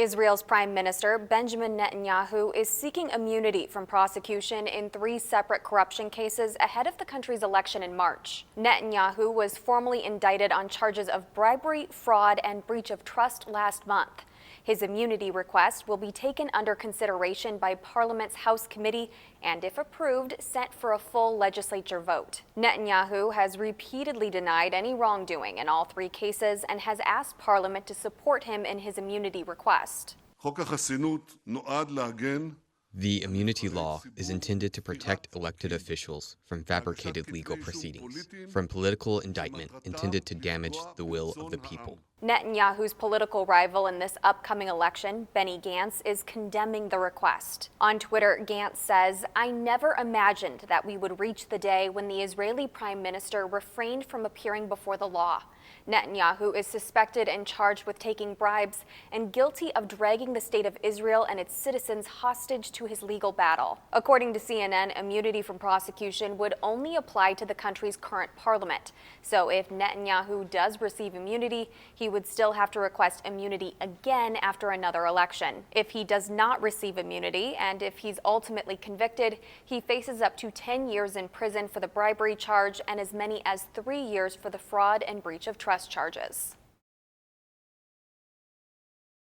Israel's Prime Minister Benjamin Netanyahu is seeking immunity from prosecution in 3 separate corruption cases ahead of the country's election in March. Netanyahu was formally indicted on charges of bribery, fraud, and breach of trust last month. His immunity request will be taken under consideration by Parliament's House Committee and, if approved, sent for a full legislature vote. Netanyahu has repeatedly denied any wrongdoing in all 3 cases and has asked Parliament to support him in his immunity request. The immunity law is intended to protect elected officials from fabricated legal proceedings, from political indictment intended to damage the will of the people. Netanyahu's political rival in this upcoming election, Benny Gantz, is condemning the request. On Twitter, Gantz says, "I never imagined that we would reach the day when the Israeli Prime Minister refrained from appearing before the law." Netanyahu is suspected and charged with taking bribes and guilty of dragging the state of Israel and its citizens hostage to his legal battle. According to CNN, immunity from prosecution would only apply to the country's current parliament. So if Netanyahu does receive immunity, he would still have to request immunity again after another election. If he does not receive immunity, and if he's ultimately convicted, he faces up to 10 years in prison for the bribery charge and as many as 3 years for the fraud and breach of trust charges.